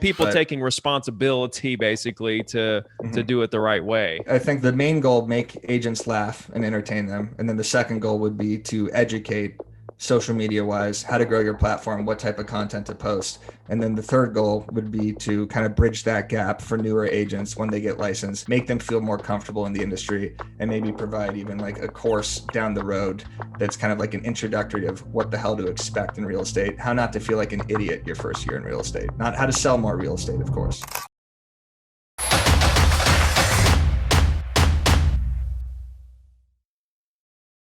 People taking responsibility basically to do it the right way. I think the main goal, make agents laugh and entertain them. And then the second goal would be to educate social media wise, how to grow your platform, what type of content to post. And then the third goal would be to kind of bridge that gap for newer agents when they get licensed, make them feel more comfortable in the industry, and maybe provide even like a course down the road that's kind of like an introductory of what the hell to expect in real estate, how not to feel like an idiot your first year in real estate, not how to sell more real estate, of course.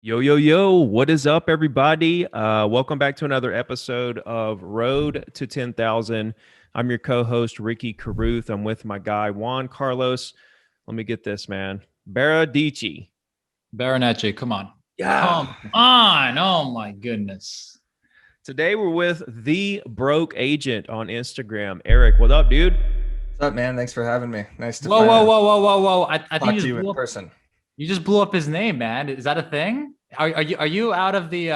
Yo, what is up, everybody? Welcome back to another episode of Road to 10,000. I'm your co-host, Ricky Carruth. I'm with my guy, Juan Carlos. Let me get this, man. Baranecci, come on. Yeah. Come on. Oh, my goodness. Today, we're with The Broke Agent on Instagram. Eric, what up, dude? What's up, man? Thanks for having me. Nice to Whoa. I think you in person. You just blew up his name, man. Is that a thing? Are you out of the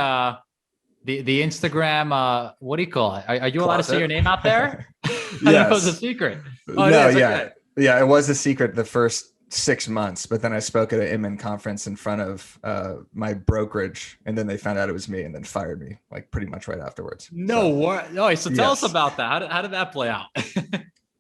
Instagram? What do you call it? Are you allowed to say your name out there? Yes. That was a secret. Oh, no, yeah, yeah. It was a secret the first 6 months, but then I spoke at an Inman conference in front of my brokerage, and then they found out it was me, and then fired me like pretty much right afterwards. So tell us about that. How did that play out?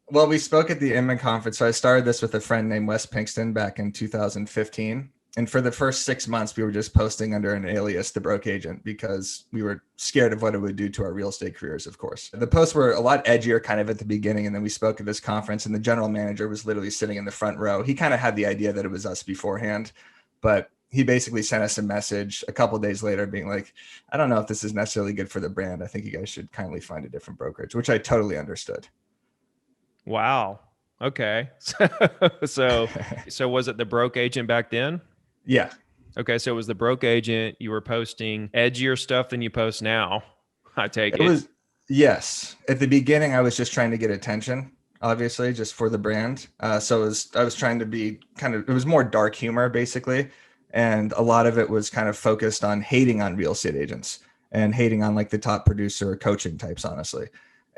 Well, we spoke at the Inman conference. So I started this with a friend named Wes Pinkston back in 2015. And for the first 6 months, we were just posting under an alias, The Broke Agent, because we were scared of what it would do to our real estate careers, of course. The posts were a lot edgier kind of at the beginning. And then we spoke at this conference, and the general manager was literally sitting in the front row. He kind of had the idea that it was us beforehand, but he basically sent us a message a couple of days later being like, I don't know if this is necessarily good for the brand. I think you guys should kindly find a different brokerage, which I totally understood. Wow. Okay. So was it The Broke Agent back then? Yeah. Okay. So it was The Broke Agent. You were posting edgier stuff than you post now, I take it. Yes. At the beginning, I was just trying to get attention, obviously, just for the brand. I was trying to be it was more dark humor, basically. And a lot of it was kind of focused on hating on real estate agents and hating on like the top producer coaching types, honestly.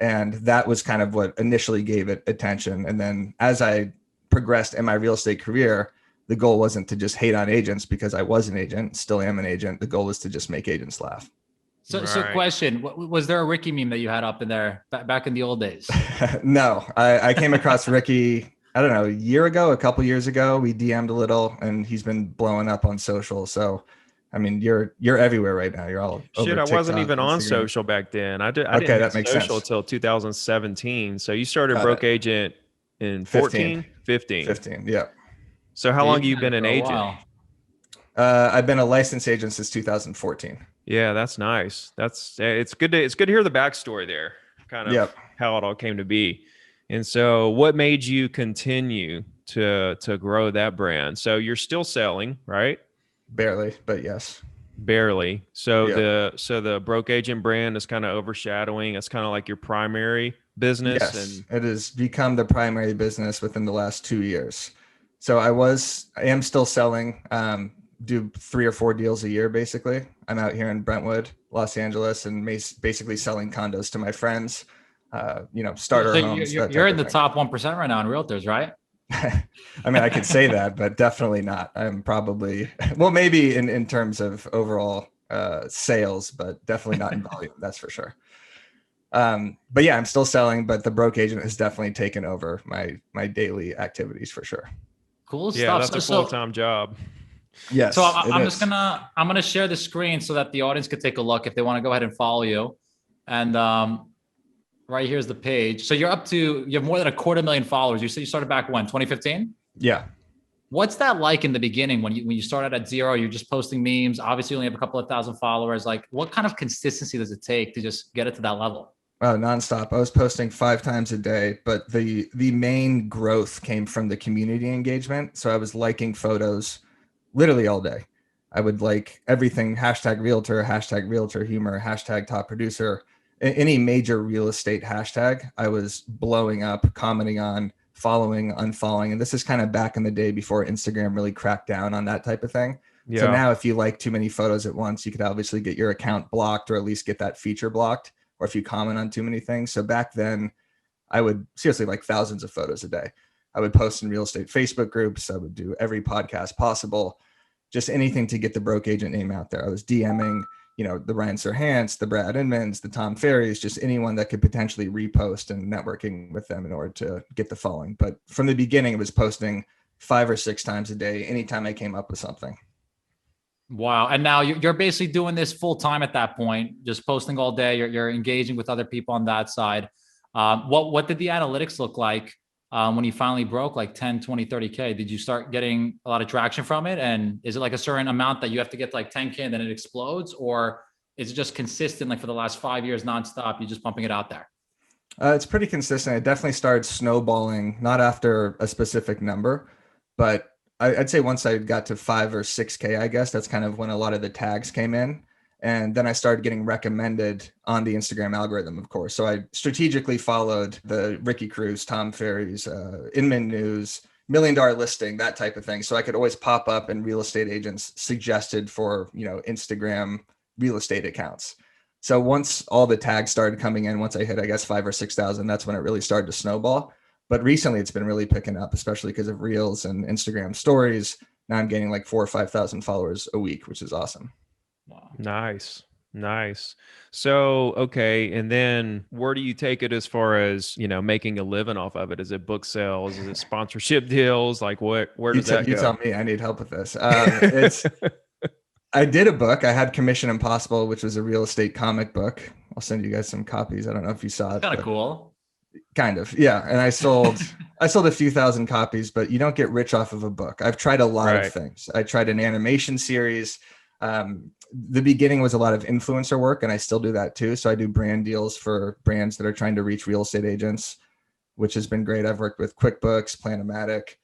And that was kind of what initially gave it attention. And then as I progressed in my real estate career, the goal wasn't to just hate on agents because I was an agent, still am an agent. The goal was to just make agents laugh. So question, was there a Ricky meme that you had up in there back in the old days? No, I came across Ricky, I don't know, a couple years ago. We DM'd a little and he's been blowing up on social. So I mean, you're everywhere right now. You're all over Shit. I TikTok, wasn't even on Instagram. social back then. I didn't that makes social sense. until 2017. So you started Broke Agent in 15. Yeah. So how long have you been an agent? I've been a licensed agent since 2014. Yeah, that's nice. It's good to hear the backstory there, kind of how it all came to be. And so what made you continue to grow that brand? So you're still selling, right? Barely, but yes. Barely. So the Broke Agent brand is kind of overshadowing. It's kind of like your primary business. Yes, it has become the primary business within the last 2 years. So I am still selling, do 3 or 4 deals a year, basically. I'm out here in Brentwood, Los Angeles, and basically selling condos to my friends, starter homes. You're in the top 1% right now in realtors, right? I mean, I could say that, but definitely not. I'm probably, well, maybe in terms of overall sales, but definitely not in volume. That's for sure. But yeah, I'm still selling, but the Broke Agent has definitely taken over my daily activities for sure. Cool stuff. Yeah, that's a full-time job. Yes. So I'm gonna share the screen so that the audience could take a look if they want to go ahead and follow you. And right here's the page. So you have more than 250,000 followers. You said you started back when, 2015? Yeah. What's that like in the beginning when you started at zero? You're just posting memes. Obviously, you only have a couple of thousand followers. Like, what kind of consistency does it take to just get it to that level? Oh, nonstop. I was posting 5 times a day, but the main growth came from the community engagement. So I was liking photos literally all day. I would like everything, hashtag realtor humor, hashtag top producer, any major real estate hashtag. I was blowing up, commenting on, following, unfollowing. And this is kind of back in the day before Instagram really cracked down on that type of thing. Yeah. So now if you like too many photos at once, you could obviously get your account blocked or at least get that feature blocked, or if you comment on too many things. So back then I would seriously like thousands of photos a day. I would post in real estate Facebook groups. I would do every podcast possible, just anything to get the broke agent name out there. I was DMing, the Ryan Serhants, the Brad Inmans, the Tom Ferries, just anyone that could potentially repost and networking with them in order to get the following. But from the beginning, it was posting 5 or 6 times a day, anytime I came up with something. Wow. And now you're basically doing this full time at that point, just posting all day. You're engaging with other people on that side. What did the analytics look like when you finally broke like 10, 20, 30K? Did you start getting a lot of traction from it? And is it like a certain amount that you have to get like 10K and then it explodes? Or is it just consistent like for the last 5 years nonstop? You're just pumping it out there? It's pretty consistent. It definitely started snowballing, not after a specific number, but I'd say once I got to 5 or 6K, I guess that's kind of when a lot of the tags came in. And then I started getting recommended on the Instagram algorithm, of course. So I strategically followed the Ricky Juan, Tom Ferries, Inman News, $1 Million Listing, that type of thing. So I could always pop up and real estate agents suggested for, Instagram real estate accounts. So once all the tags started coming in, once I hit, I guess, 5 or 6,000, that's when it really started to snowball. But recently it's been really picking up, especially because of Reels and Instagram stories. Now I'm getting like 4,000 or 5,000 followers a week, which is awesome. Wow. Nice. So, okay. And then where do you take it as far as, making a living off of it? Is it book sales? Is it sponsorship deals? Like where does that go? You tell me. I need help with this. I did a book. I had Commission Impossible, which was a real estate comic book. I'll send you guys some copies. I don't know if you saw it. Kind of cool. Kind of, yeah. And I sold a few thousand copies, but you don't get rich off of a book. I've tried a lot of things. I tried an animation series. The beginning was a lot of influencer work, and I still do that too. So I do brand deals for brands that are trying to reach real estate agents, which has been great. I've worked with QuickBooks, Planomatic,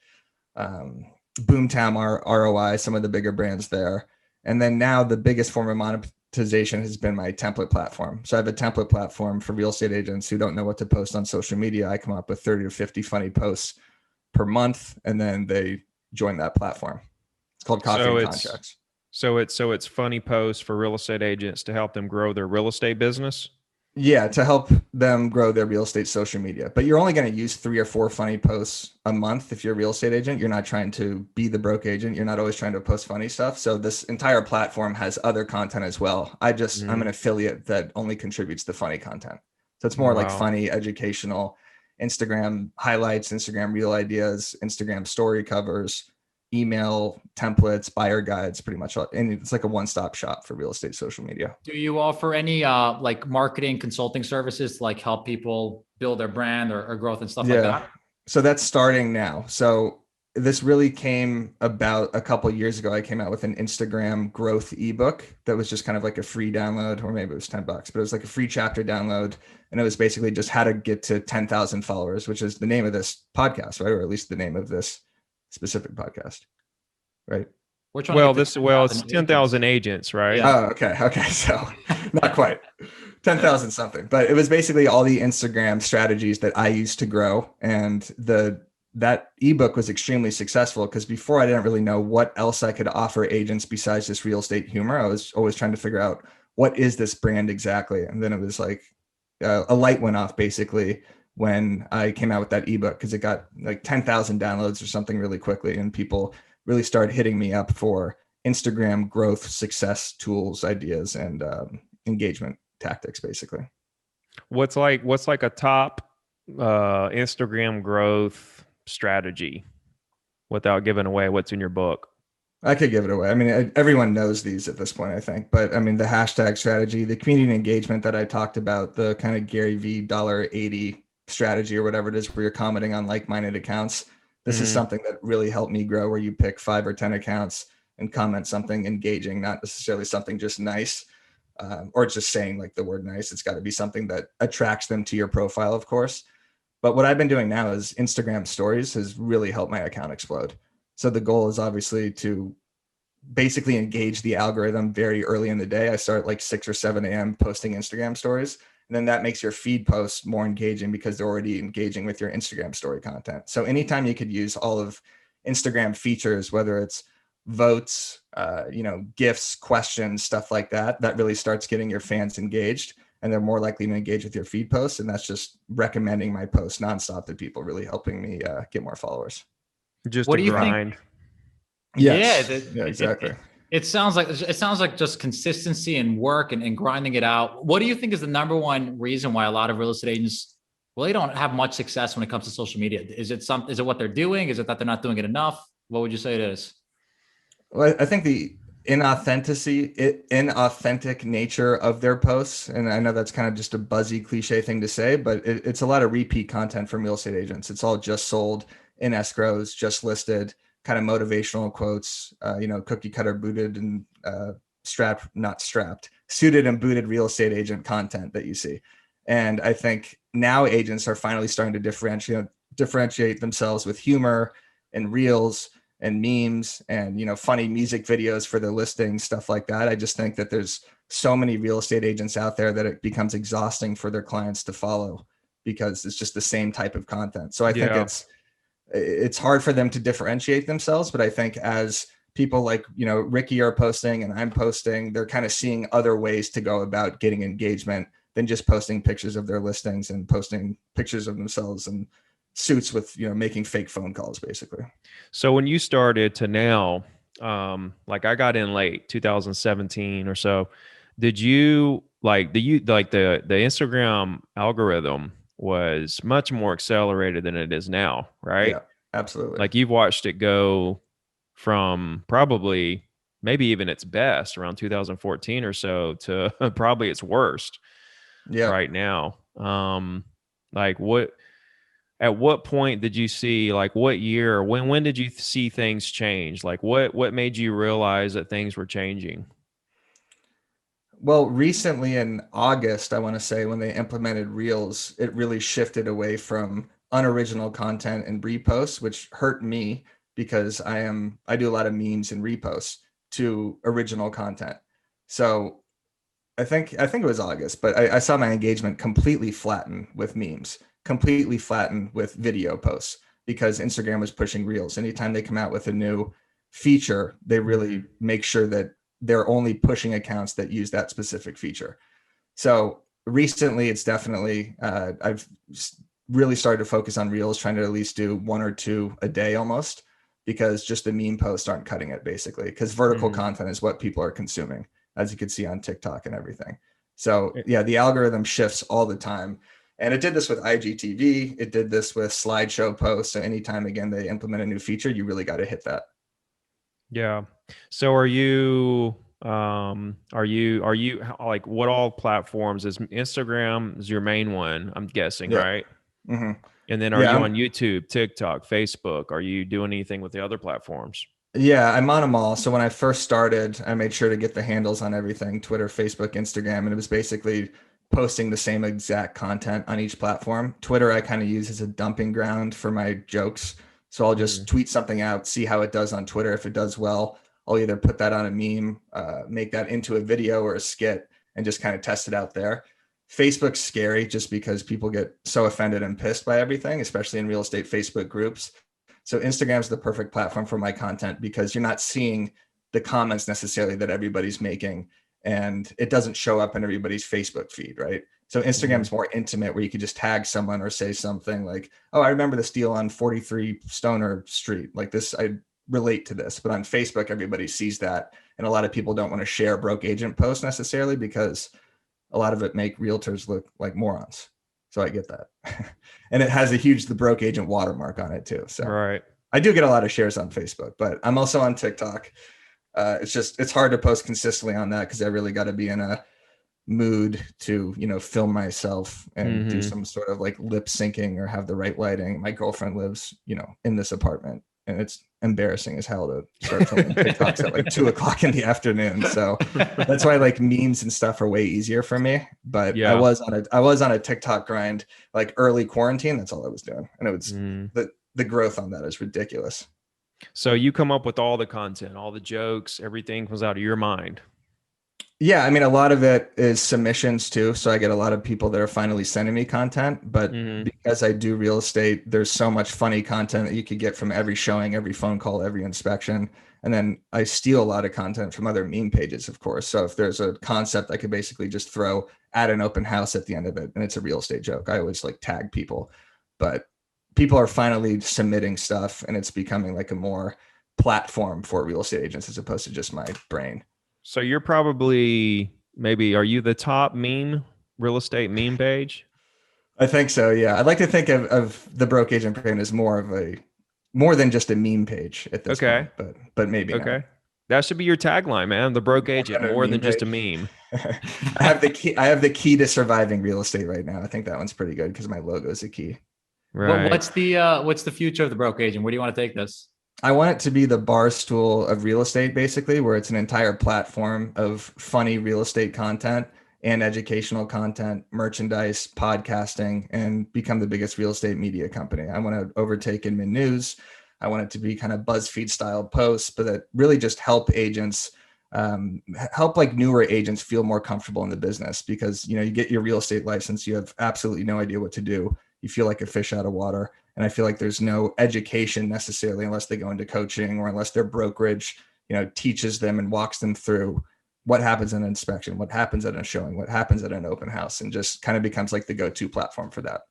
Boomtown, ROI, some of the bigger brands there. And then now the biggest form of monetization has been my template platform. So I have a template platform for real estate agents who don't know what to post on social media. I come up with 30 or 50 funny posts per month, and then they join that platform. It's called Coffee and Contracts. So it's funny posts for real estate agents to help them grow their real estate business. Yeah, to help them grow their real estate social media. But you're only going to use 3 or 4 funny posts a month if you're a real estate agent. You're not trying to be the broke agent. You're not always trying to post funny stuff. So this entire platform has other content as well. I'm an affiliate that only contributes the funny content. So it's more like funny, educational, Instagram highlights, Instagram real ideas, Instagram story covers, email templates, buyer guides, pretty much. And it's like a one-stop shop for real estate social media. Do you offer any like marketing consulting services to like help people build their brand or growth and stuff like that? So that's starting now. So this really came about a couple of years ago. I came out with an Instagram growth ebook that was just kind of like a free download, or maybe it was $10, but it was like a free chapter download. And it was basically just how to get to 10,000 followers, which is the name of this podcast, right? Or at least the name of this specific podcast, right? Which one? It's 10,000 agents, right? Yeah. Oh, okay. So not quite 10,000 something, but it was basically all the Instagram strategies that I used to grow. And that ebook was extremely successful because before I didn't really know what else I could offer agents besides just real estate humor. I was always trying to figure out what is this brand exactly. And then it was like a light went off basically when I came out with that ebook, because it got like 10,000 downloads or something really quickly. And people really started hitting me up for Instagram growth, success tools, ideas, and engagement tactics, basically. What's like a top Instagram growth strategy without giving away what's in your book? I could give it away. I mean, everyone knows these at this point, I think. But I mean, the hashtag strategy, the community engagement that I talked about, the kind of Gary V $80 strategy or whatever it is where you're commenting on like-minded accounts. This is something that really helped me grow, where you pick 5 or 10 accounts and comment something engaging, not necessarily something just nice or just saying like the word nice. It's got to be something that attracts them to your profile, of course. But what I've been doing now is Instagram stories has really helped my account explode. So the goal is obviously to basically engage the algorithm very early in the day. I start like 6 or 7 a.m. posting Instagram stories. And then that makes your feed posts more engaging because they're already engaging with your Instagram story content. So anytime you could use all of Instagram features, whether it's votes, gifts, questions, stuff like that, that really starts getting your fans engaged. and they're more likely to engage with your feed posts. And that's just recommending my posts nonstop to people, really helping me get more followers. Just What a do you grind. think? Yes. Yeah, Exactly. it sounds like just consistency and work and grinding it out. What do you think is the number one reason why a lot of real estate agents really don't have much success when it comes to social media? Is it what they're doing? Is it that they're not doing it enough? What would you say it is? Well, I think the inauthentic nature of their posts, and I know that's kind of just a buzzy cliche thing to say, but it's a lot of repeat content from real estate agents. It's all just sold, in escrows, just listed, kind of motivational quotes, cookie cutter booted and suited and booted real estate agent content that you see. And I think now agents are finally starting to differentiate themselves with humor and reels and memes and, funny music videos for their listings, stuff like that. I just think that there's so many real estate agents out there that it becomes exhausting for their clients to follow because it's just the same type of content. So I think it's hard for them to differentiate themselves. But I think as people like, Ricky are posting and I'm posting, they're kind of seeing other ways to go about getting engagement than just posting pictures of their listings and posting pictures of themselves and suits with, making fake phone calls, basically. So when you started to now, like I got in late 2017 or so, did you like the Instagram algorithm was much more accelerated than it is now, right? Yeah, absolutely. Like you've watched it go from probably maybe even its best around 2014 or so to probably its worst right now. At what point did you see, like what year, when did you see things change? Like what made you realize that things were changing? Well, recently in August, I want to say, when they implemented Reels, it really shifted away from unoriginal content and reposts, which hurt me because I do a lot of memes and reposts, to original content. So I think it was August, but I saw my engagement completely flatten with memes, completely flatten with video posts, because Instagram was pushing Reels. Anytime they come out with a new feature, they really make sure that they're only pushing accounts that use that specific feature. So recently, it's definitely, I've really started to focus on Reels, trying to at least do 1 or 2 a day almost, because just the meme posts aren't cutting it, basically, because vertical content is what people are consuming, as you can see on TikTok and everything. So yeah, the algorithm shifts all the time. And it did this with IGTV. It did this with slideshow posts. So anytime, again, they implement a new feature, you really got to hit that. Yeah. So are you like, what all platforms is Instagram is your main one, I'm guessing, right? Mm-hmm. And then are you on YouTube, TikTok, Facebook? Are you doing anything with the other platforms? Yeah, I'm on them all. So when I first started, I made sure to get the handles on everything: Twitter, Facebook, Instagram. And it was basically posting the same exact content on each platform. Twitter, I kind of use as a dumping ground for my jokes. So I'll just tweet something out, see how it does on Twitter. If it does well, I'll either put that on a meme, make that into a video or a skit, and just kind of test it out there. Facebook's scary just because people get so offended and pissed by everything, especially in real estate Facebook groups. So Instagram's the perfect platform for my content because you're not seeing the comments necessarily that everybody's making, and it doesn't show up in everybody's Facebook feed, right? So Instagram's more intimate, where you could just tag someone or say something like, "Oh, I remember this deal on 43 Stoner Street. Like this, I relate to this." But on Facebook, everybody sees that. And a lot of people don't want to share broke agent posts necessarily because a lot of it make realtors look like morons. So I get that. And it has the broke agent watermark on it too. So right. I do get a lot of shares on Facebook, but I'm also on TikTok. It's hard to post consistently on that because I really got to be in a mood to, film myself and do some sort of like lip syncing or have the right lighting. My girlfriend lives, in this apartment, and it's embarrassing as hell to start filming TikToks at like 2:00 in the afternoon. So that's why like memes and stuff are way easier for me. But I was on a TikTok grind like early quarantine. That's all I was doing. And it was the growth on that is ridiculous. So you come up with all the content, all the jokes, everything comes out of your mind. Yeah, I mean, a lot of it is submissions too. So I get a lot of people that are finally sending me content. But because I do real estate, there's so much funny content that you could get from every showing, every phone call, every inspection. And then I steal a lot of content from other meme pages, of course. So if there's a concept, I could basically just throw at an open house at the end of it, and it's a real estate joke. I always like tag people, but people are finally submitting stuff, and it's becoming like a more platform for real estate agents as opposed to just my brain. So you're probably maybe, are you the top real estate meme page? I think so. Yeah. I'd like to think of the broke agent brand as more than just a meme page at this Okay. point, but maybe not. Okay. That should be your tagline, man. The broke agent, than a more meme than just a page. meme. I have the key to surviving real estate right now. I think that one's pretty good because my logo is a key. Right. What's the future of the broke agent? Where do you want to take this? I want it to be the bar stool of real estate, basically, where it's an entire platform of funny real estate content and educational content, merchandise, podcasting, and become the biggest real estate media company. I want to overtake Inman News. I want it to be kind of BuzzFeed style posts, but that really just help agents, help like newer agents feel more comfortable in the business, because, you get your real estate license, you have absolutely no idea what to do. You feel like a fish out of water. And I feel like there's no education necessarily unless they go into coaching or unless their brokerage, teaches them and walks them through what happens in an inspection, what happens at a showing, what happens at an open house, and just kind of becomes like the go-to platform for that.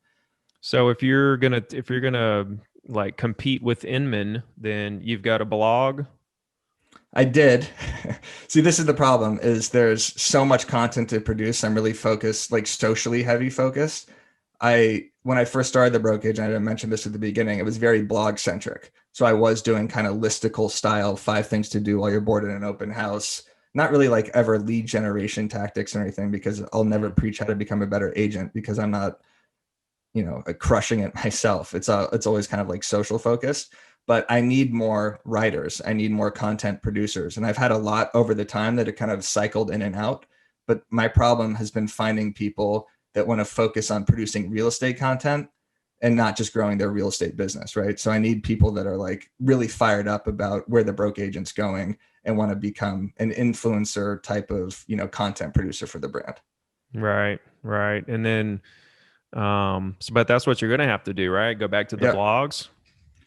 So if you're gonna like compete with Inman, then you've got a blog. I did. See, this is the problem, is there's so much content to produce. I'm really focused, like socially heavy focused. When I first started the broke agent, I mentioned this at the beginning, it was very blog centric. So I was doing kind of listicle style, 5 things to do while you're bored in an open house. Not really like ever lead generation tactics or anything, because I'll never preach how to become a better agent, because I'm not, crushing it myself. It's always kind of like social focused, but I need more writers. I need more content producers. And I've had a lot over the time that it kind of cycled in and out. But my problem has been finding people that want to focus on producing real estate content and not just growing their real estate business, right? So I need people that are like really fired up about where the broke agent's going and want to become an influencer type of, content producer for the brand. Right. And then, but that's what you're going to have to do, right? Go back to the blogs.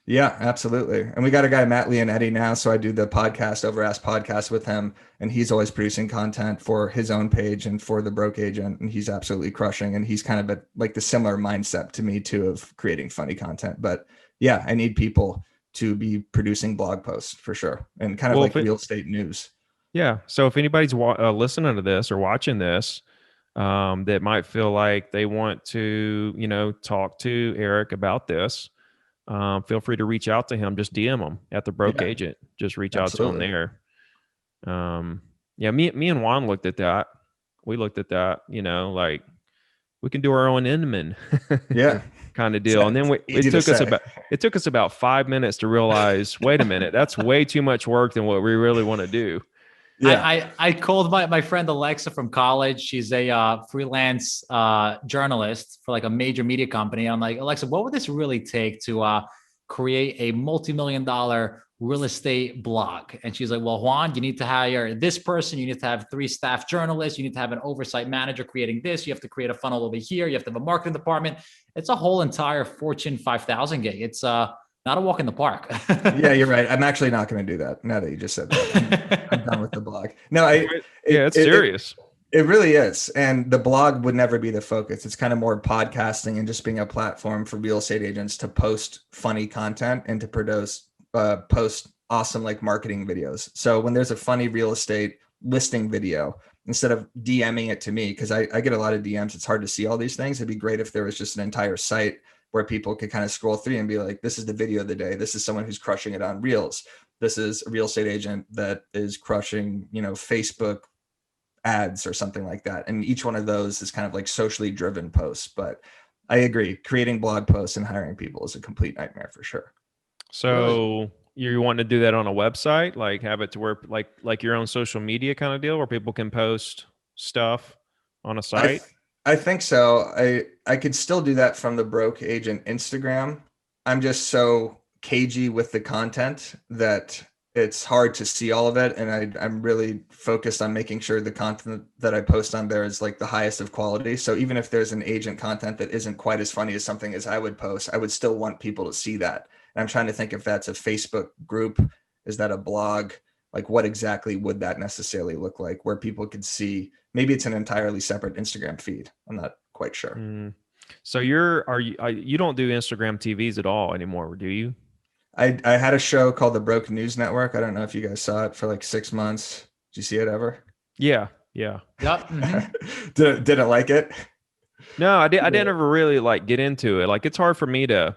Yeah, absolutely. And we got a guy, Matt Leonetti, now. So I do the podcast, Over Ask podcast with him, and he's always producing content for his own page and for the broke agent. And he's absolutely crushing. And he's kind of like the similar mindset to me too, of creating funny content. But yeah, I need people to be producing blog posts for sure. And kind of like real estate news. Yeah. So if anybody's listening to this or watching this, that might feel like they want to, talk to Eric about this, feel free to reach out to him. Just DM him at the broke agent. Just reach out to him there. Me and Juan looked at that. We looked at that, like we can do our own Inman kind of deal. And then it took us about 5 minutes to realize, wait a minute, that's way too much work than what we really want to do. Yeah. I called my friend Alexa from college. She's a freelance journalist for like a major media company. I'm like, Alexa, what would this really take to create a multi-million-dollar real estate blog? And she's like, well, Juan, you need to hire this person. You need to have 3 staff journalists. You need to have an oversight manager creating this. You have to create a funnel over here. You have to have a marketing department. It's a whole entire Fortune 5,000 gig. It's not a walk in the park. Yeah, you're right. I'm actually not going to do that now that you just said that. I'm done with the blog. No, it's serious. It really is. And the blog would never be the focus. It's kind of more podcasting and just being a platform for real estate agents to post funny content and to post awesome like marketing videos. So when there's a funny real estate listing video, instead of DMing it to me, because I get a lot of DMs, it's hard to see all these things. It'd be great if there was just an entire site where people could kind of scroll through and be like, this is the video of the day. This is someone who's crushing it on Reels. This is a real estate agent that is crushing, Facebook ads or something like that. And each one of those is kind of like socially driven posts. But I agree, creating blog posts and hiring people is a complete nightmare for sure. So you want to do that on a website, like have it to where like your own social media kind of deal where people can post stuff on a site? I think so. I could still do that from the broke agent Instagram. I'm just so cagey with the content that it's hard to see all of it. And I'm really focused on making sure the content that I post on there is like the highest of quality. So even if there's an agent content that isn't quite as funny as something as I would post, I would still want people to see that. And I'm trying to think if that's a Facebook group, Is that a blog? Like, what exactly would that necessarily look like where people could see? Maybe it's an entirely separate Instagram feed. I'm not quite sure. So you don't do Instagram TVs at all anymore, do you? I had a show called the Broken News Network. I don't know if you guys saw it for like 6 months. Did you see it ever? Yeah. Yep. Mm-hmm. Didn't like it? No, I didn't ever really like get into it. Like, it's hard for me to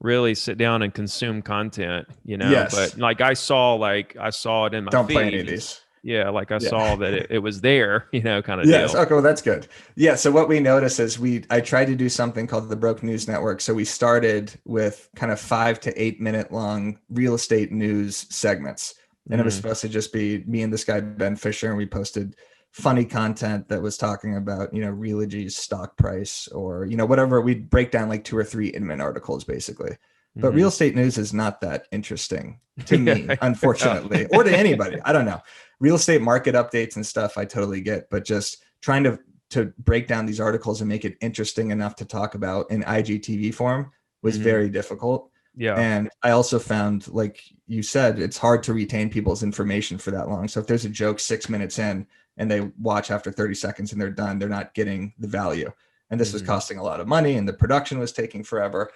really sit down and consume content, Yes. But like I saw it in my Don't feed. play any of these. Yeah, like I saw that it was there, kind of Yes. deal. Okay, well, that's good. Yeah. So what we noticed is I tried to do something called the Broken News Network. So we started with kind of 5 to 8 minute long real estate news segments. And it was supposed to just be me and this guy, Ben Fisher, and we posted funny content that was talking about, Realogy's stock price or, whatever. We'd break down like 2 or 3 Inman articles basically. But real estate news is not that interesting to me, unfortunately, or to anybody. I don't know. Real estate market updates and stuff, I totally get, but just trying to break down these articles and make it interesting enough to talk about in IGTV form was very difficult. Yeah. And I also found, like you said, it's hard to retain people's information for that long. So if there's a joke 6 minutes in and they watch after 30 seconds and they're done, they're not getting the value. And this was costing a lot of money and the production was taking forever.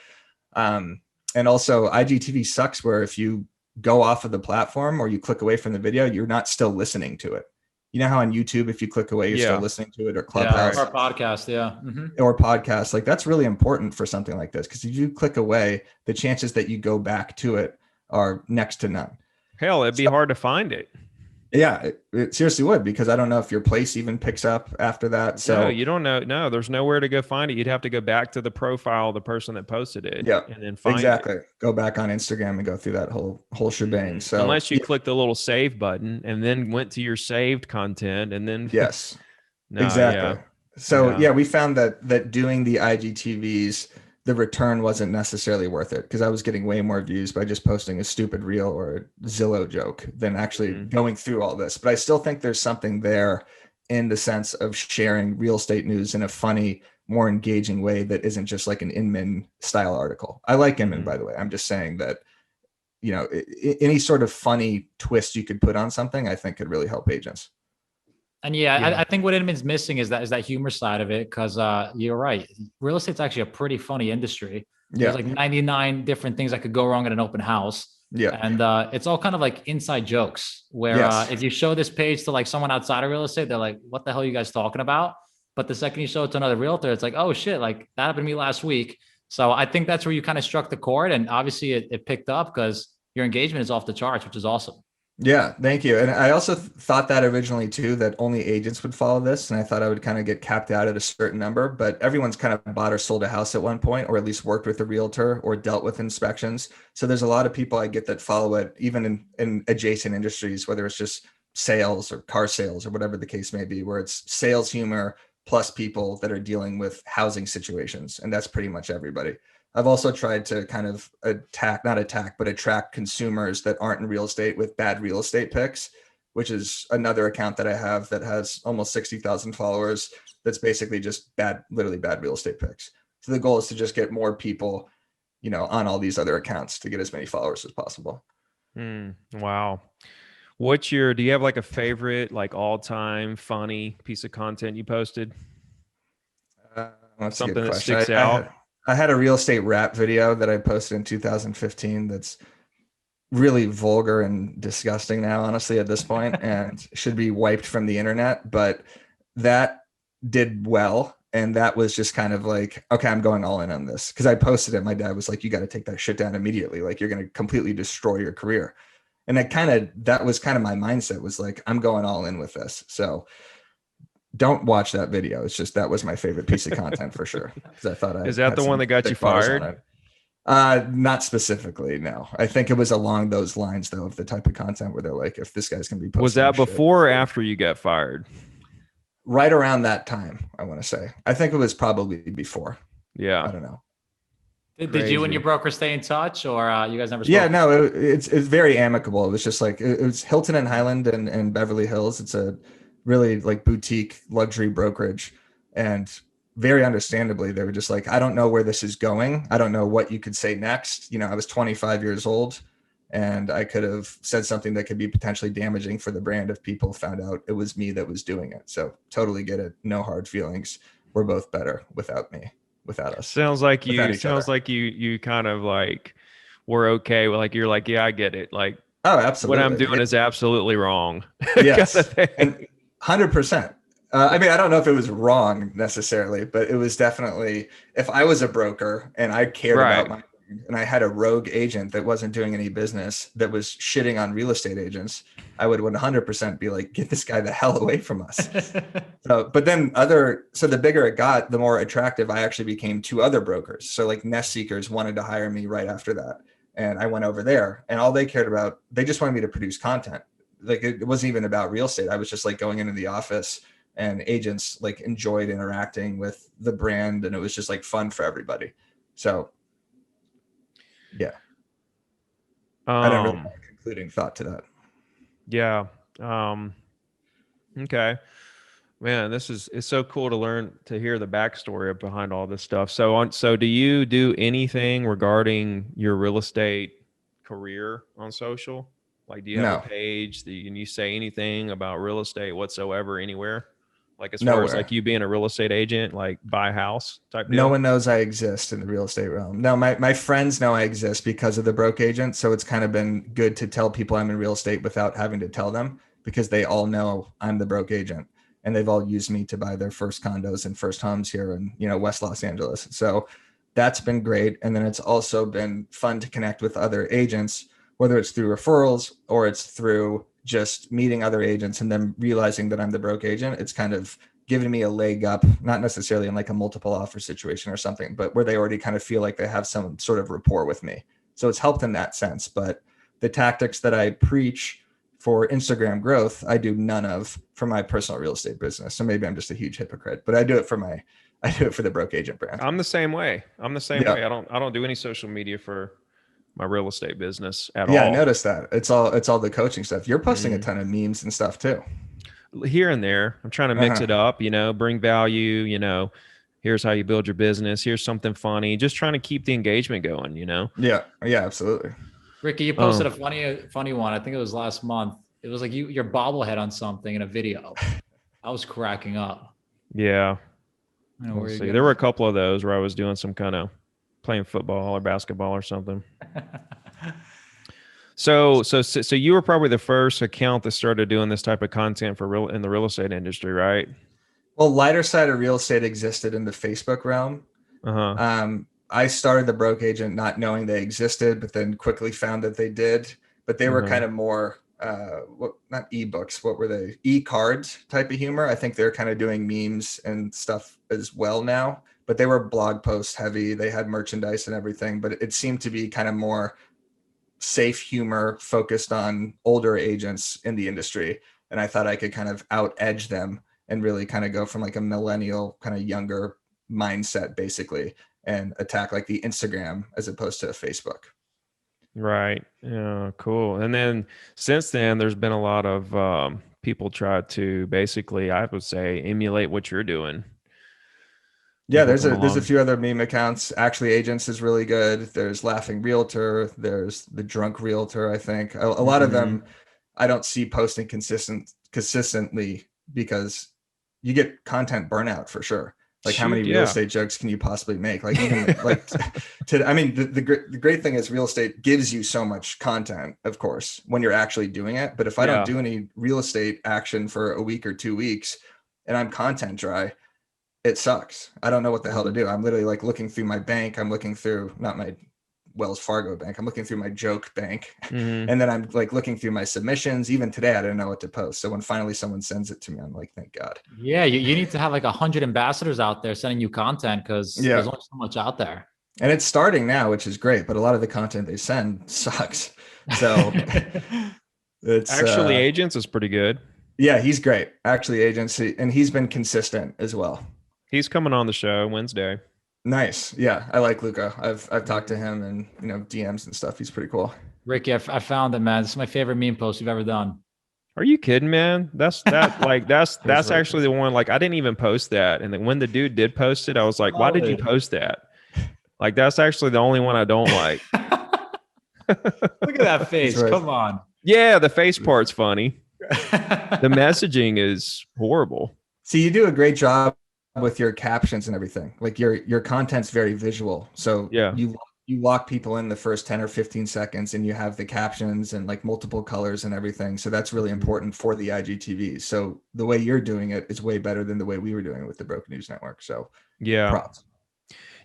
And also IGTV sucks where if you go off of the platform or you click away from the video, you're not still listening to it. You know how on YouTube, if you click away, you're still listening to it, or Clubhouse, or podcast. Yeah. Or podcast. Like, that's really important for something like this. Cause if you click away, the chances that you go back to it are next to none. Hell, it'd be hard to find it. Yeah, it seriously would, because I don't know if your place even picks up after that. So no, you don't know. No, there's nowhere to go find it. You'd have to go back to the profile of the person that posted it. Yeah, and then find it. Go back on Instagram and go through that whole shebang. So unless you click the little save button and then went to your saved content and then yes, no, exactly. Yeah. So we found that doing the IGTVs, the return wasn't necessarily worth it, because I was getting way more views by just posting a stupid reel or a Zillow joke than actually going through all this. But I still think there's something there in the sense of sharing real estate news in a funny, more engaging way that isn't just like an Inman style article. I like Inman, by the way. I'm just saying that, any sort of funny twist you could put on something, I think could really help agents. And I think what Inman's missing is that humor side of it, because you're right. Real estate's actually a pretty funny industry. Yeah. There's like 99 different things that could go wrong at an open house. Yeah. And it's all kind of like inside jokes where if you show this page to like someone outside of real estate, they're like, what the hell are you guys talking about? But the second you show it to another realtor, it's like, oh shit, like that happened to me last week. So I think that's where you kind of struck the chord, and obviously it picked up because your engagement is off the charts, which is awesome. Yeah, thank you. And I also thought that originally too, that only agents would follow this. And I thought I would kind of get capped out at a certain number, but everyone's kind of bought or sold a house at one point, or at least worked with a realtor or dealt with inspections. So there's a lot of people I get that follow it, even in adjacent industries, whether it's just sales or car sales or whatever the case may be, where it's sales humor plus people that are dealing with housing situations. And that's pretty much everybody. I've also tried to kind of attract consumers that aren't in real estate with bad real estate picks, which is another account that I have that has almost 60,000 followers. That's basically just literally bad real estate picks. So the goal is to just get more people, on all these other accounts to get as many followers as possible. Wow. Do you have like a favorite, like all time funny piece of content you posted? That's something a good that question. sticks out. I had a real estate rap video that I posted in 2015 that's really vulgar and disgusting now, honestly, at this point, and should be wiped from the internet. But that did well. And that was just kind of like, okay, I'm going all in on this. Because I posted it. My dad was like, you got to take that shit down immediately. Like, you're going to completely destroy your career. And that was kind of my mindset, was like, I'm going all in with this. So don't watch that video. It's just, that was my favorite piece of content for sure. Because I thought is that the one that got you fired? Not specifically, no. I think it was along those lines though, of the type of content where they're like, if this guy's gonna be posting. Was that before or after you got fired? Right around that time, I want to say. I think it was probably before. Yeah. I don't know. Did you and your broker stay in touch, or you guys never spoke? Yeah, no, it's very amicable. It was just like, it was Hilton and Highland and Beverly Hills. It's a really like boutique luxury brokerage, and very understandably they were just like, I don't know where this is going. I don't know what you could say next. I was 25 years old. and I could have said something that could be potentially damaging for the brand if people found out it was me that was doing it. So totally get it. No hard feelings. We're both better without me, without us. Sounds like without you each other. you kind of like were okay with, like, you're like, yeah, I get it. Like, Oh, what absolutely. I'm doing is absolutely wrong. Yes. Kind of thing. And 100%. I mean, I don't know if it was wrong necessarily, but it was definitely, if I was a broker and I cared about my, and I had a rogue agent that wasn't doing any business, that was shitting on real estate agents, I would 100% be like, get this guy the hell away from us. So, but then so the bigger it got, the more attractive I actually became to other brokers. So like Nest Seekers wanted to hire me right after that. And I went over there, and all they cared about, they just wanted me to produce content. Like it wasn't even about real estate. I was just like going into the office, and agents like enjoyed interacting with the brand, and it was just like fun for everybody. So yeah. I don't really have a concluding thought to that. Yeah. Okay. Man, it's so cool to learn, to hear the backstory behind all this stuff. So do you do anything regarding your real estate career on social? Like, do you have a page that you say anything about real estate whatsoever anywhere? Like, as far as like you being a real estate agent, like buy a house type deal? No one knows I exist in the real estate realm. No, my friends know I exist because of the broke agent. So it's kind of been good to tell people I'm in real estate without having to tell them, because they all know I'm the broke agent, and they've all used me to buy their first condos and first homes here in, West Los Angeles. So that's been great. And then it's also been fun to connect with other agents, whether it's through referrals or it's through just meeting other agents and then realizing that I'm the broke agent. It's kind of given me a leg up, not necessarily in like a multiple offer situation or something, but where they already kind of feel like they have some sort of rapport with me. So it's helped in that sense. But the tactics that I preach for Instagram growth, I do none of for my personal real estate business. So maybe I'm just a huge hypocrite, but I do it for the broke agent brand. I'm the same way. I'm the same way. I don't do any social media for my real estate business at all. Yeah, I noticed that. It's all the coaching stuff. You're posting a ton of memes and stuff too. Here and there. I'm trying to mix it up, bring value, here's how you build your business. Here's something funny. Just trying to keep the engagement going, Yeah, absolutely. Ricky, you posted a funny one. I think it was last month. It was like your bobblehead on something in a video. I was cracking up. Yeah. There were a couple of those where I was doing some kind of playing football or basketball or something. So you were probably the first account that started doing this type of content in the real estate industry, right? Well, lighter side of real estate existed in the Facebook realm. I started the broke agent not knowing they existed, but then quickly found that they did. But they were kind of more not ebooks, what were they? E-cards type of humor. I think they're kind of doing memes and stuff as well now, but they were blog post heavy. They had merchandise and everything, but it seemed to be kind of more safe humor focused on older agents in the industry. And I thought I could kind of out edge them and really kind of go from like a millennial kind of younger mindset basically, and attack like the Instagram as opposed to Facebook. Right. Yeah. Cool. And then since then, there's been a lot of people try to basically, I would say, emulate what you're doing. Yeah, there's a few other meme accounts. Actually, Agents is really good. There's Laughing Realtor. There's the Drunk Realtor. I think a lot of them I don't see posting consistently because you get content burnout for sure. Like how many real estate jokes can you possibly make? Like even like the great thing is real estate gives you so much content, of course, when you're actually doing it. But if I don't do any real estate action for a week or 2 weeks and I'm content dry, it sucks. I don't know what the hell to do. I'm literally like looking through my bank. I'm looking through not my Wells Fargo bank. I'm looking through my joke bank. And then I'm like looking through my submissions. Even today, I didn't know what to post. So when finally someone sends it to me, I'm like, thank God. Yeah. You need to have like 100 ambassadors out there sending you content because there's only so much out there. And it's starting now, which is great. But a lot of the content they send sucks. So it's actually Agents is pretty good. Yeah, he's great. Actually Agents. And he's been consistent as well. He's coming on the show Wednesday. Nice. Yeah, I like Luca. I've talked to him and DMs and stuff. He's pretty cool. Ricky, I found it, man. This is my favorite meme post you've ever done. Are you kidding, man? That's actually the one. Like I didn't even post that, and then when the dude did post it, I was like, why did you post that? Like that's actually the only one I don't like. Look at that face. right. Come on. Yeah, the face part's funny. The messaging is horrible. See, you do a great job with your captions and everything. Like your content's very visual. So Yeah. you lock people in the first 10 or 15 seconds and you have the captions and like multiple colors and everything. So that's really important for the IGTVs. So the way you're doing it is way better than the way we were doing it with the Broken News Network. So Yeah. props.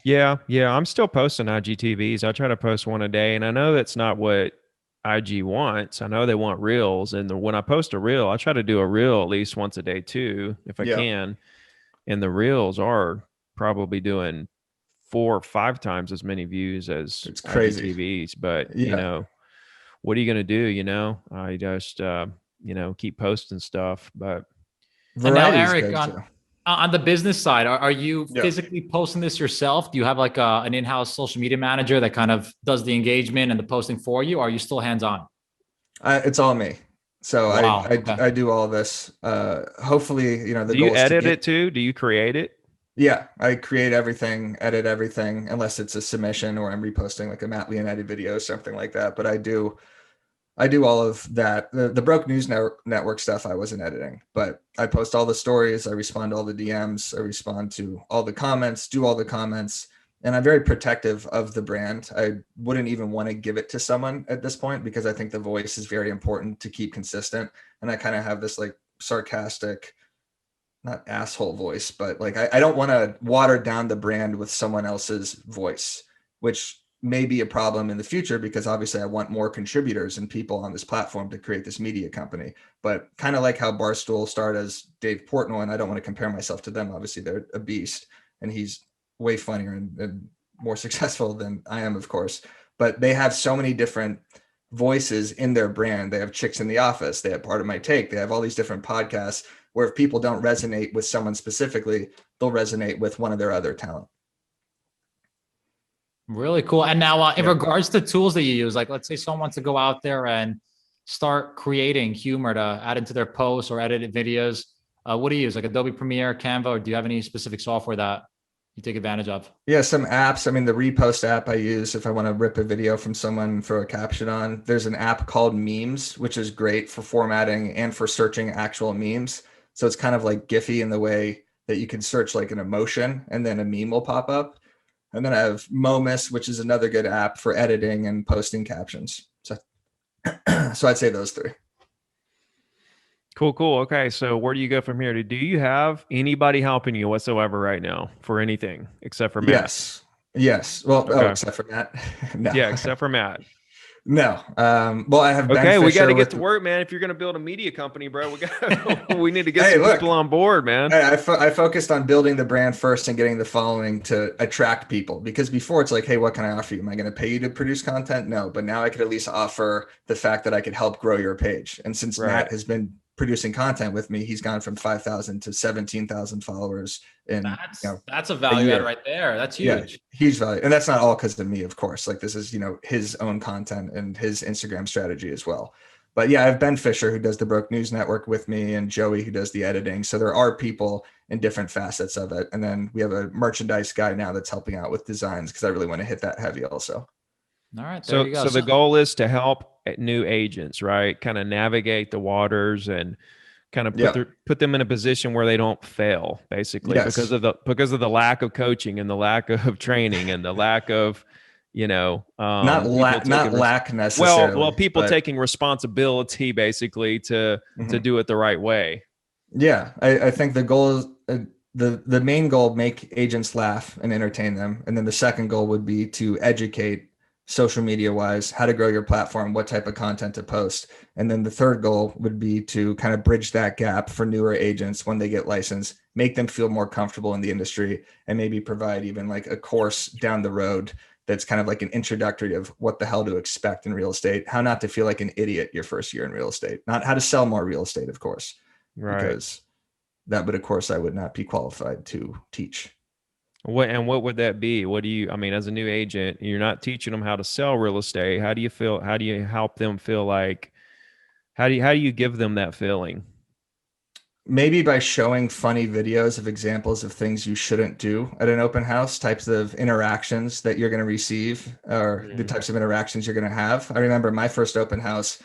Yeah. I'm still posting IGTVs. I try to post one a day, and I know that's not what IG wants. I know they want reels, and when I post a reel, I try to do a reel at least once a day too, if I can. And the reels are probably doing 4 or 5 times as many views as It's crazy. IGTVs. But what are you gonna do? I just keep posting stuff. But and now, Variety's Eric, good, on the business side, are you Yeah. physically posting this yourself? Do you have like an in-house social media manager that kind of does the engagement and the posting for you? Or are you still hands-on? It's all me. So Wow. I do all this. Hopefully, the do you goal is to edit it too? Do you create it? Yeah, I create everything, edit everything, unless it's a submission or I'm reposting like a Matt Leonetti video, something like that. But I do all of that. The Broke News Network stuff I wasn't editing, but I post all the stories, I respond to all the DMs, I respond to all the comments, do all the comments, and I'm very protective of the brand. I wouldn't even want to give it to someone at this point because I think the voice is very important to keep consistent. And I kind of have this like sarcastic, not asshole voice, but like I don't want to water down the brand with someone else's voice, which may be a problem in the future because obviously I want more contributors and people on this platform to create this media company. But kind of like how Barstool started as Dave Portnoy, and I don't want to compare myself to them. Obviously, they're a beast, and he's way funnier and more successful than I am, of course. But they have so many different voices in their brand. They have Chicks in the Office. They have Part of My Take. They have all these different podcasts where if people don't resonate with someone specifically, they'll resonate with one of their other talent. Really cool. And now in regards to tools that you use, like let's say someone wants to go out there and start creating humor to add into their posts or edited videos. What do you use? Like Adobe Premiere, Canva, or do you have any specific software that you take advantage of? Yeah, some apps. I mean, the repost app I use if I want to rip a video from someone, throw a caption on. There's an app called Memes, which is great for formatting and for searching actual memes. So it's kind of like Giphy in the way that you can search like an emotion and then a meme will pop up. And then I have Momus, which is another good app for editing and posting captions. So I'd say those 3. Cool. Okay. So where do you go from here? Do you have anybody helping you whatsoever right now for anything except for Matt? Yes. Well, Okay. Except for Matt. No. Yeah, except for Matt. No. Well, I have Ben Okay, we got to Fisher get to work, man. If you're going to build a media company, bro, we need to get Hey, some look. people on board, man. I focused on building the brand first and getting the following to attract people, because before it's like, hey, what can I offer you? Am I going to pay you to produce content? No, but now I could at least offer the fact that I could help grow your page. And since Matt has been producing content with me, he's gone from 5,000 to 17,000 followers in that's a value add right there. That's huge. Yeah, huge value. And that's not all because of me, of course. Like this is, his own content and his Instagram strategy as well. But yeah, I have Ben Fisher who does the Broke News Network with me and Joey who does the editing. So there are people in different facets of it. And then we have a merchandise guy now that's helping out with designs because I really want to hit that heavy also. All right. There you go. So the goal is to help new agents, right? Kind of navigate the waters and kind of put them in a position where they don't fail, basically, because of the lack of coaching and the lack of training and the lack of not lack necessarily. Well, people taking responsibility basically to do it the right way. Yeah, I think the goal is the main goal, make agents laugh and entertain them, and then the second goal would be to educate social media wise, how to grow your platform, what type of content to post. And then the third goal would be to kind of bridge that gap for newer agents when they get licensed, make them feel more comfortable in the industry, and maybe provide even like a course down the road that's kind of like an introductory of what the hell to expect in real estate, how not to feel like an idiot your first year in real estate, not how to sell more real estate, of course, right? Because that would, of course, I would not be qualified to teach. What would that be? As a new agent, you're not teaching them how to sell real estate. How do you feel? How do you help them feel like, how do you give them that feeling? Maybe by showing funny videos of examples of things you shouldn't do at an open house, types of interactions that you're going to receive, or the Mm. types of interactions you're going to have. I remember my first open house,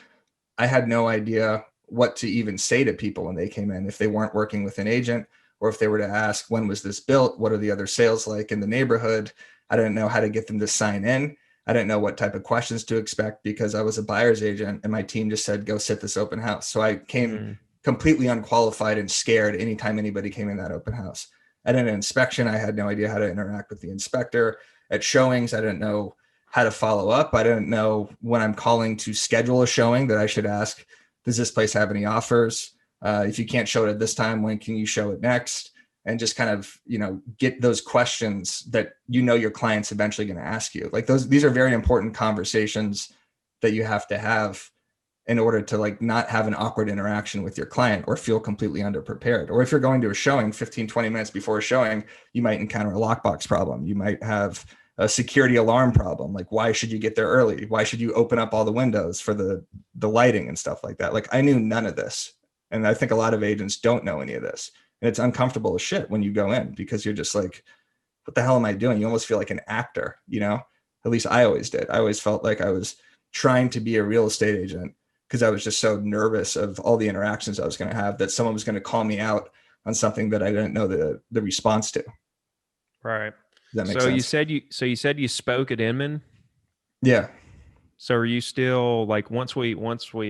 I had no idea what to even say to people when they came in, if they weren't working with an agent, or if they were to ask, when was this built? What are the other sales like in the neighborhood? I didn't know how to get them to sign in. I didn't know what type of questions to expect because I was a buyer's agent and my team just said, go sit this open house. So I came Mm. completely unqualified and scared anytime anybody came in that open house. At an inspection, I had no idea how to interact with the inspector. At showings, I didn't know how to follow up. I didn't know when I'm calling to schedule a showing that I should ask, does this place have any offers? If you can't show it at this time, when can you show it next? And just kind of, get those questions that your client's eventually going to ask you. Like these are very important conversations that you have to have in order to like not have an awkward interaction with your client or feel completely underprepared. Or if you're going to a showing 15, 20 minutes before a showing, you might encounter a lockbox problem. You might have a security alarm problem. Like, why should you get there early? Why should you open up all the windows for the lighting and stuff like that? Like, I knew none of this. And I think a lot of agents don't know any of this. And it's uncomfortable as shit when you go in because you're just like, what the hell am I doing? You almost feel like an actor, At least I always did. I always felt like I was trying to be a real estate agent because I was just so nervous of all the interactions I was going to have that someone was going to call me out on something that I didn't know the response to. Does Right. that make So sense? you said you spoke at Inman. Yeah. So are you still like once we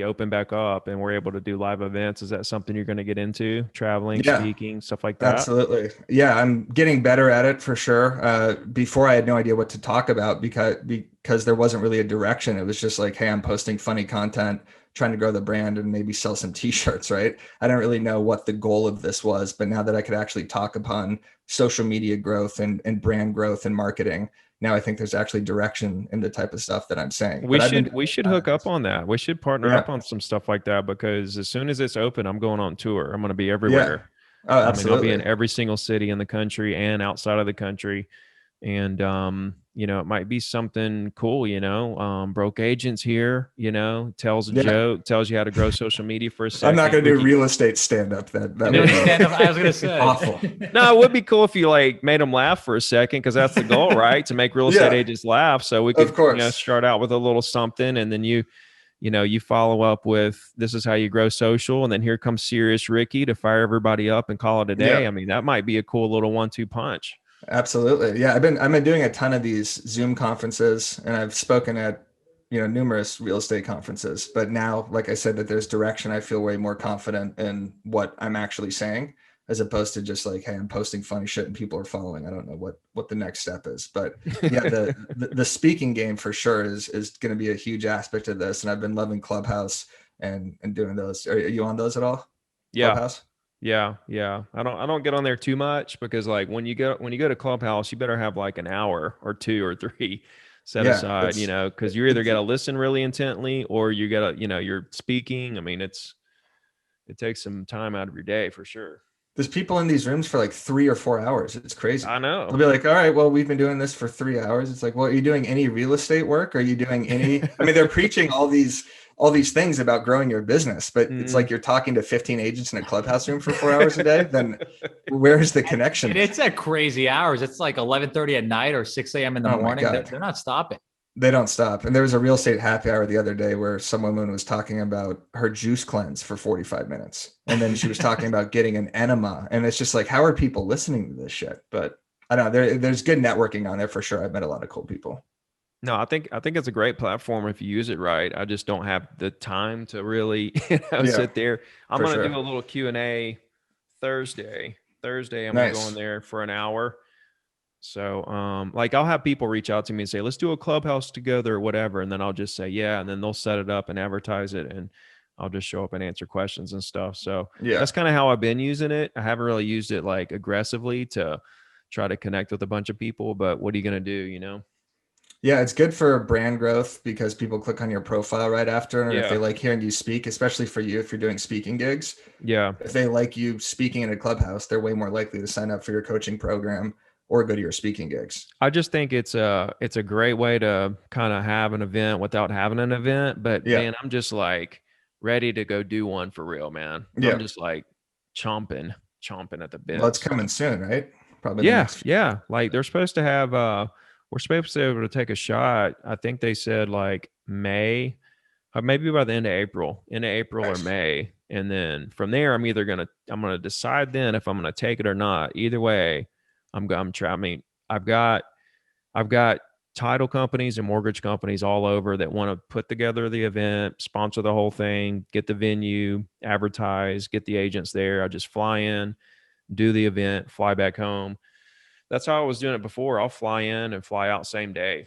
open back up and we're able to do live events, is that something you're going to get into? Traveling, Yeah. speaking, stuff like that? Absolutely. Yeah, I'm getting better at it for sure. Before I had no idea what to talk about because there wasn't really a direction. It was just like, hey, I'm posting funny content, trying to grow the brand and maybe sell some t-shirts, right? I didn't really know what the goal of this was, but now that I could actually talk upon social media growth and brand growth and marketing, now I think there's actually direction in the type of stuff that I'm saying. But I've been We should hook up on that. We should partner yeah, up on some stuff like that because as soon as it's open, I'm going on tour. I'm going to be yeah. everywhere. Oh, I mean, I'll be in absolutely. every single city in the country and outside of the country. And it might be something cool, broke agents here, tells a Yeah. joke, tells you how to grow social media for a I'm not second. going to do Ricky, real estate stand up. That Doing would be stand up. I was gonna say. awful. no, it would be cool if you like made them laugh for a second because that's the goal, right? To make real estate Yeah, agents laugh. So we of could, course. start out with a little something and then you follow up with this is how you grow social. And then here comes serious Ricky to fire everybody up and call it a Yeah, day. I mean, that might be a cool little 1-2 punch. absolutely. Yeah, I've been doing a ton of these Zoom conferences and I've spoken at, numerous real estate conferences. But now, like I said, that there's direction, I feel way more confident in what I'm actually saying, as opposed to just like, hey, I'm posting funny shit and people are following. I don't know what the next step is. But yeah, the speaking game for sure is going to be a huge aspect of this. And I've been loving Clubhouse and doing those. Are you on those at all? Yeah. Clubhouse? Yeah, yeah. I don't get on there too much because like when you go to Clubhouse, you better have like an hour or 2 or 3 set Yeah, aside, because you're either got to listen really intently or you got to, you're speaking. I mean, it takes some time out of your day for sure. there's people in these rooms for like 3 or 4 hours. It's crazy. I They'll know. be like, all right, well, we've been doing this for 3 hours. It's like, well, are you doing any real estate work? Are you doing any, I mean, they're preaching all these things about growing your business, but it's Mm. like you're talking to 15 agents in a clubhouse room for 4 hours a day. Then where's the connection? And it's at crazy hours. It's like 11:30 at night or 6 a.m. in the Oh my morning. God. They're not stopping. They don't stop. And there was a real estate happy hour the other day where some woman was talking about her juice cleanse for 45 minutes. And then she was talking about getting an enema. And it's just like, how are people listening to this shit? But I don't know. There's good networking on there for sure. I've met a lot of cool people. No, I think it's a great platform if you use it right. I just don't have the time to really, Yeah, sit there. I'm for gonna sure. do a little Q&A Thursday. I'm gonna go in Nice. there for an hour. So, like I'll have people reach out to me and say, let's do a clubhouse together or whatever. And then I'll just say, yeah. And then they'll set it up and advertise it. And I'll just show up and answer questions and stuff. So Yeah. that's kind of how I've been using it. I haven't really used it like aggressively to try to connect with a bunch of people, but what are you going to do? Yeah, it's good for brand growth because people click on your profile right after. And if they Yeah. like hearing you speak, especially for you, if you're doing speaking gigs, Yeah. if they like you speaking in a clubhouse, they're way more likely to sign up for your coaching program or go to your speaking gigs. I just think it's a great way to kind of have an event without having an event. But Yeah. man, I'm just like ready to go do one for real, man. I'm Yeah. just like chomping at the bit. Well, it's coming soon, right? Probably the Yeah, next few. yeah. Like they're supposed to have we're supposed to be able to take a shot. I think they said like May, maybe by the end of April, or Nice. May. And then from there I'm gonna decide then if I'm gonna take it or not. Either way, I'm trying. I mean, I've got title companies and mortgage companies all over that want to put together the event, sponsor the whole thing, get the venue, advertise, get the agents there. I just fly in, do the event, fly back home. That's how I was doing it before. I'll fly in and fly out same day.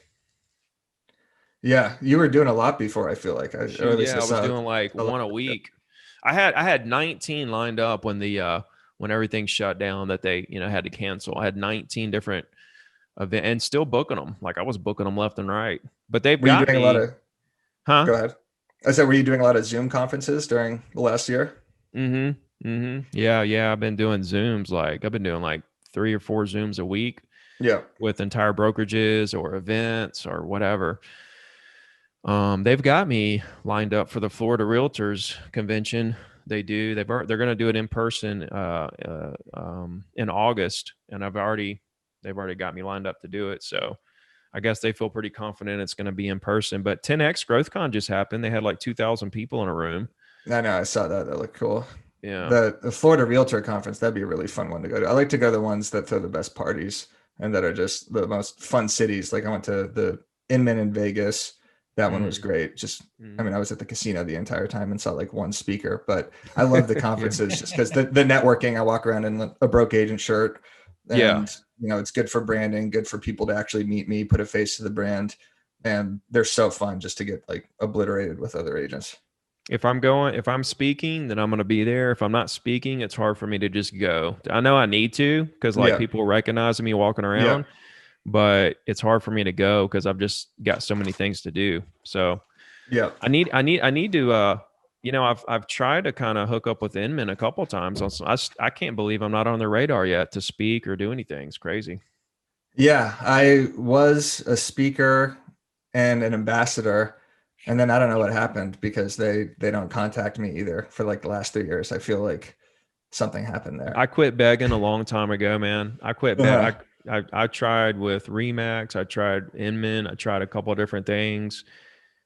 Yeah, you were doing a lot before. I feel like, or at least Yeah, I was doing like one a week. I had 19 lined up when everything shut down that they had to cancel. I had 19 different event and still booking them. Like I was booking them left and right. But they've Were you got doing a lot of? huh? Go ahead. I said, were you doing a lot of Zoom conferences during the last year? Yeah. I've been doing Zooms. Like I've been doing like 3 or 4 Zooms a week Yeah. with entire brokerages or events or whatever. They've got me lined up for the Florida Realtors convention. They're going to do it in person in August, and they've already got me lined up to do it. So I guess they feel pretty confident it's going to be in person. But 10X GrowthCon just happened. They had like 2,000 people in a room. I know. I saw that. That looked cool. Yeah. The Florida Realtor Conference, that'd be a really fun one to go to. I like to go to the ones that throw the best parties and that are just the most fun cities. Like I went to the Inman in Vegas. That one was great. Just, I mean, I was at the casino the entire time and saw like one speaker, but I love the conferences just because the networking. I walk around in a broke agent shirt, and it's good for branding, good for people to actually meet me, put a face to the brand, and they're so fun just to get like obliterated with other agents. If I'm speaking, then I'm going to be there. If I'm not speaking, it's hard for me to just go. I know I need to because like people recognize me walking around, but it's hard for me to go because I've just got so many things to do. So I need to, I've tried to kind of hook up with Inman a couple of times. I can't believe I'm not on their radar yet to speak or do anything. It's crazy. Yeah, I was a speaker and an ambassador. And then I don't know what happened because they don't contact me either for like the last 3 years. I feel like something happened there. I quit begging a long time ago, man. I quit begging. I tried with Remax. I tried Inman. I tried a couple of different things,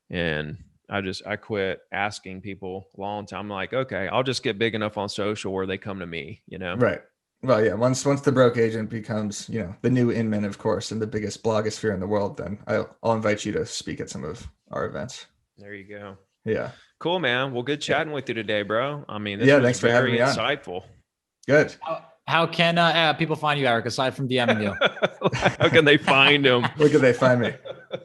and I quit asking people a long time. I'm like, okay, I'll just get big enough on social where they come to me, Right. Well, yeah. Once the broke agent becomes, the new Inman, of course, and the biggest blogosphere in the world, then I'll invite you to speak at some of our events. There you go. Yeah. Cool, man. Well, good chatting with you today, bro. I mean, this was thanks for having me insightful. On. Good. How can people find you, Eric, aside from DMing you? How can they find him? Where can they find me?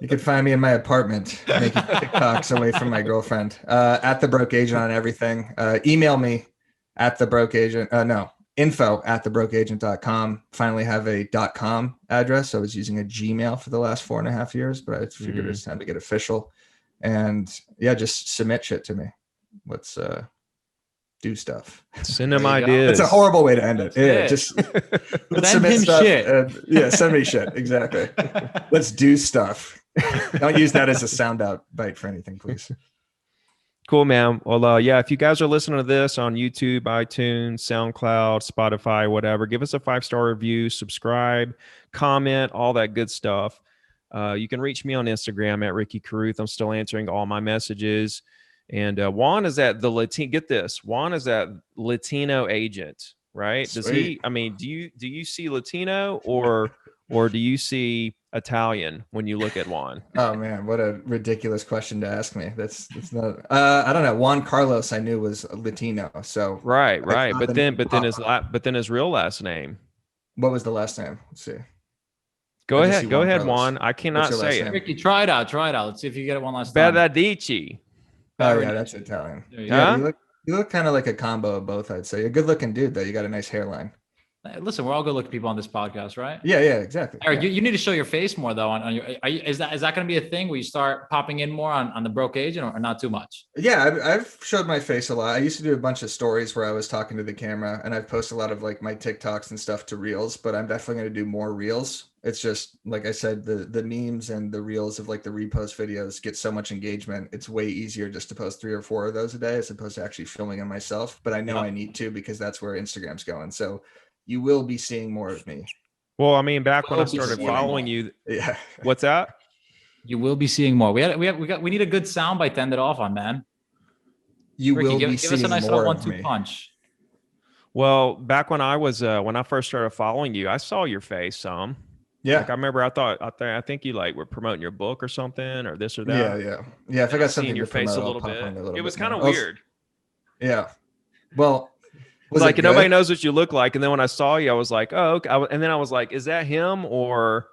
You can find me in my apartment, making TikToks away from my girlfriend. At the broke agent on everything. Email me at the broke agent. Info at thebrokeagent.com. Finally have a .com address. I was using a Gmail for the last 4.5 years, but I figured it's time to get official. And yeah, just submit shit to me. Let's do stuff. Send them ideas. It's a horrible way to end it. Just let's send him stuff. Shit. Send me shit. Exactly. Let's do stuff. Don't use that as a sound bite for anything, please. Cool, man. Well, if you guys are listening to this on YouTube, iTunes, SoundCloud, Spotify, whatever, give us a 5-star review, subscribe, comment, all that good stuff. You can reach me on Instagram at Ricky Carruth. I'm still answering all my messages. And Juan is at the Latino. Get this, Juan is at Latino agent, right? Sweet. Does he? I mean, do you see Latino or do you see Italian when you look at Juan? Oh man, what a ridiculous question to ask me. That's not. I don't know. Juan Carlos, I knew was Latino. So right. But then his real last name. What was the last name? Let's see. Go ahead, Juan. I cannot say it. Ricky, try it out. Let's see if you get it one last time. Berardici. Oh yeah, that's Italian. Yeah, you look kind of like a combo of both. I'd say. You're a good-looking dude, though. You got a nice hairline. Listen, we're all good looking people on this podcast, right? Yeah, exactly. Eric, Yeah. you need to show your face more though. Is that going to be a thing where you start popping in more on the broke agent or not too much? Yeah, I've showed my face a lot. I used to do a bunch of stories where I was talking to the camera, and I've posted a lot of like my TikToks and stuff to reels, but I'm definitely going to do more reels. It's just, like I said, the memes and the reels of like the repost videos get so much engagement. It's way easier just to post 3 or 4 of those a day as opposed to actually filming them myself. But I know I need to, because that's where Instagram's going. So you will be seeing more of me. Well, I mean, back when I started following you, Yeah. what's that? You will be seeing more. We need a good soundbite to end it off on, man. You Ricky, will give be us seeing a nice more little of 1-2 me. punch. Well, back when I was when I first started following you, I saw your face some. Yeah. Like I remember, I think you like were promoting your book or something or this or that. Yeah. If I got something your to face promote, a little I'll pop bit. on a little It was bit kind of more. weird. Yeah. Well, was like it nobody good? knows what you look like, and then when I saw you, I was like, oh, okay. And then I was like, is that him or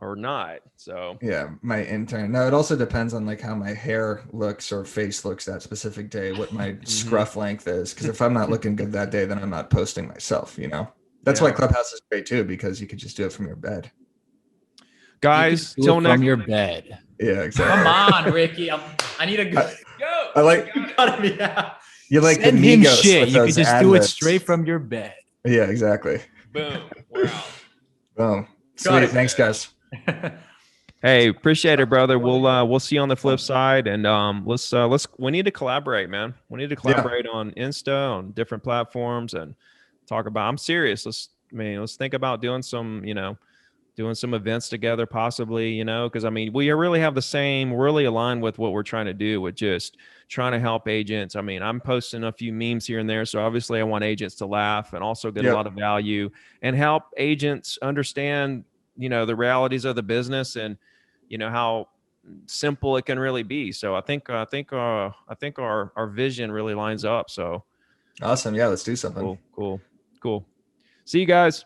not? So Yeah, my intern. No, it also depends on like how my hair looks or face looks that specific day, what my scruff length is. Because if I'm not looking good that day, then I'm not posting myself. That's why Clubhouse is great too, because you could just do it from your bed. guys, till next from your bed. Yeah, exactly. Come on, Ricky. I need a good go. I like. You like Send the him Migos shit. with You can those just do it ad-libs. straight from your bed. Yeah, exactly. boom, we're out. Boom. Sweet. Thanks, guys. Hey, appreciate it, brother. We'll see you on the flip side, and we need to collaborate, man. We need to collaborate on Insta, on different platforms, and talk about. I'm serious. Let's think about doing some events together, possibly. Because I mean, we really have the same, really aligned with what we're trying to do, with just trying to help agents. I mean, I'm posting a few memes here and there, so obviously I want agents to laugh and also get a lot of value and help agents understand, the realities of the business and how simple it can really be. So I think our vision really lines up. So awesome. Yeah, let's do something. Cool. See you guys.